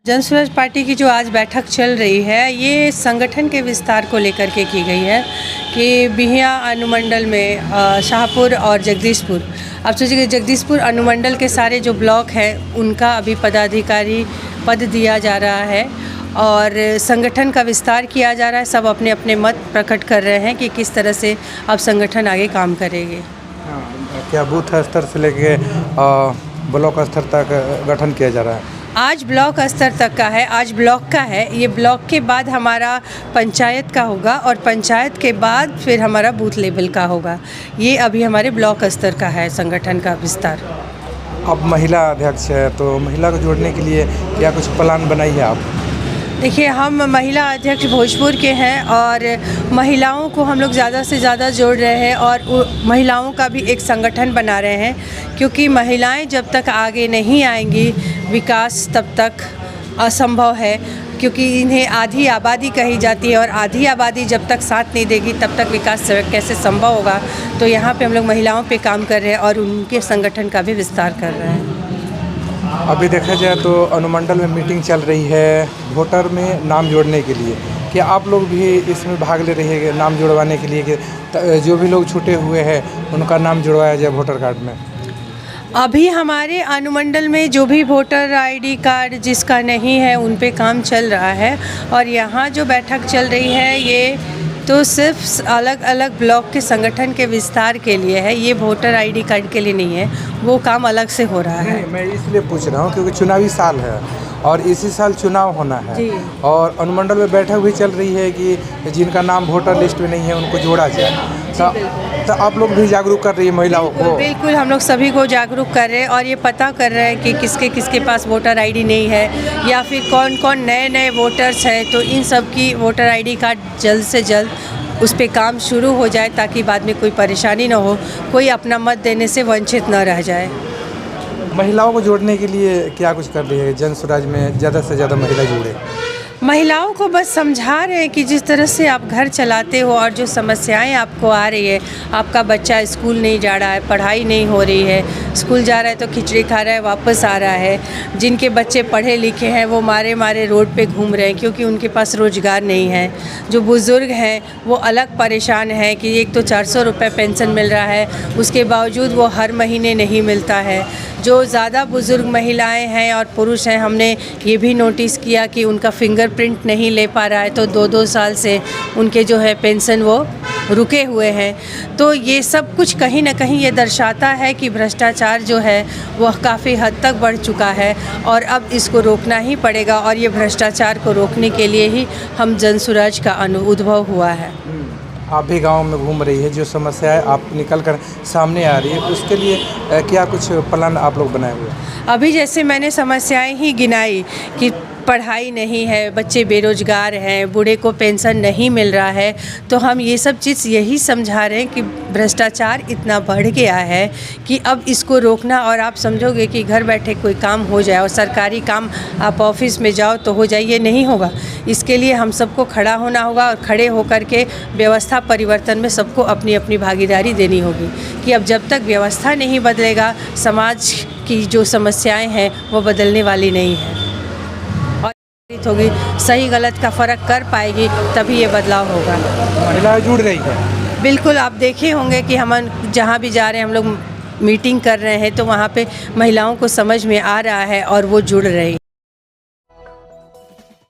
जन स्वराज पार्टी की जो आज बैठक चल रही है, ये संगठन के विस्तार को लेकर के की गई है कि बिहिया अनुमंडल में शाहपुर और जगदीशपुर, अब सोचिए जगदीशपुर अनुमंडल के सारे जो ब्लॉक हैं उनका अभी पदाधिकारी पद दिया जा रहा है और संगठन का विस्तार किया जा रहा है। सब अपने अपने मत प्रकट कर रहे हैं कि किस तरह से अब संगठन आगे काम करेंगे। क्या बूथ स्तर से लेके ब्लॉक स्तर तक गठन किया जा रहा है? आज ब्लॉक स्तर तक का है, आज ब्लॉक का है। ये ब्लॉक के बाद हमारा पंचायत का होगा और पंचायत के बाद फिर हमारा बूथ लेवल का होगा। ये अभी हमारे ब्लॉक स्तर का है संगठन का विस्तार। अब महिला अध्यक्ष है तो महिला को जोड़ने के लिए क्या कुछ प्लान बनाई है आप? देखिए, हम महिला अध्यक्ष भोजपुर के हैं और महिलाओं को हम लोग ज़्यादा से ज़्यादा जोड़ रहे हैं और महिलाओं का भी एक संगठन बना रहे हैं, क्योंकि महिलाएं जब तक आगे नहीं आएंगी विकास तब तक असंभव है, क्योंकि इन्हें आधी आबादी कही जाती है और आधी आबादी जब तक साथ नहीं देगी तब तक विकास कैसे संभव होगा। तो यहाँ पे हम लोग महिलाओं पे काम कर रहे हैं और उनके संगठन का भी विस्तार कर रहे हैं। अभी देखा जाए तो अनुमंडल में मीटिंग चल रही है वोटर में नाम जोड़ने के लिए। क्या आप लोग भी इसमें भाग ले रही है नाम जुड़वाने के लिए कि जो भी लोग छूटे हुए हैं उनका नाम जुड़वाया जाए वोटर कार्ड में? अभी हमारे अनुमंडल में जो भी वोटर आईडी कार्ड जिसका नहीं है उन पे काम चल रहा है और यहाँ जो बैठक चल रही है ये तो सिर्फ अलग अलग ब्लॉक के संगठन के विस्तार के लिए है, ये वोटर आईडी कार्ड के लिए नहीं है, वो काम अलग से हो रहा है। मैं इसलिए पूछ रहा हूँ क्योंकि चुनावी साल है और इसी साल चुनाव होना है और अनुमंडल में बैठक भी चल रही है कि जिनका नाम वोटर लिस्ट में नहीं है उनको जोड़ा जाए। तो आप लोग भी जागरूक कर रही है महिलाओं को? बिल्कुल, हम लोग सभी को जागरूक कर रहे हैं और ये पता कर रहे हैं कि किसके किसके पास वोटर आईडी नहीं है या फिर कौन कौन नए नए वोटर्स हैं। तो इन सब की वोटर आईडी कार्ड जल्द से जल्द उस पर काम शुरू हो जाए ताकि बाद में कोई परेशानी ना हो, कोई अपना मत देने से वंचित न रह जाए। महिलाओं को जोड़ने के लिए क्या कुछ कर रही है जन स्वराज में, ज़्यादा से ज़्यादा महिला जुड़े? महिलाओं को बस समझा रहे हैं कि जिस तरह से आप घर चलाते हो और जो समस्याएं आपको आ रही है, आपका बच्चा स्कूल नहीं जा रहा है, पढ़ाई नहीं हो रही है, स्कूल जा रहा है तो खिचड़ी खा रहा है वापस आ रहा है, जिनके बच्चे पढ़े लिखे हैं वो मारे मारे रोड पे घूम रहे हैं क्योंकि उनके पास रोज़गार नहीं है, जो बुज़ुर्ग हैं वो अलग परेशान हैं कि एक तो 400 रुपये पेंशन मिल रहा है उसके बावजूद वो हर महीने नहीं मिलता है, जो ज़्यादा बुज़ुर्ग महिलाएं हैं और पुरुष हैं हमने ये भी नोटिस किया कि उनका फिंगरप्रिंट नहीं ले पा रहा है, तो 2-2 साल से उनके जो है पेंशन वो रुके हुए हैं। तो ये सब कुछ कहीं ना कहीं ये दर्शाता है कि भ्रष्टाचार जो है वह काफ़ी हद तक बढ़ चुका है और अब इसको रोकना ही पड़ेगा और ये भ्रष्टाचार को रोकने के लिए ही हम जन स्वराज का उद्भव हुआ है। आप भी गांव में घूम रही है, जो समस्याएं आप निकल कर सामने आ रही है उसके लिए क्या कुछ प्लान आप लोग बनाए हुए? अभी जैसे मैंने समस्याएं ही गिनाई कि पढ़ाई नहीं है, बच्चे बेरोजगार हैं, बूढ़े को पेंशन नहीं मिल रहा है, तो हम ये सब चीज़ यही समझा रहे हैं कि भ्रष्टाचार इतना बढ़ गया है कि अब इसको रोकना, और आप समझोगे कि घर बैठे कोई काम हो जाए और सरकारी काम आप ऑफिस में जाओ तो हो जाए, ये नहीं होगा। इसके लिए हम सबको खड़ा होना होगा और खड़े होकर के व्यवस्था परिवर्तन में सबको अपनी अपनी भागीदारी देनी होगी कि अब जब तक व्यवस्था नहीं बदलेगा समाज की जो समस्याएँ हैं वो बदलने वाली नहीं है होगी, सही गलत का फ़र्क कर पाएगी तभी ये बदलाव होगा। महिलाएं जुड़ रही है? बिल्कुल, आप देखे होंगे कि हम जहाँ भी जा रहे हैं हम लोग मीटिंग कर रहे हैं तो वहाँ पे महिलाओं को समझ में आ रहा है और वो जुड़ रही है।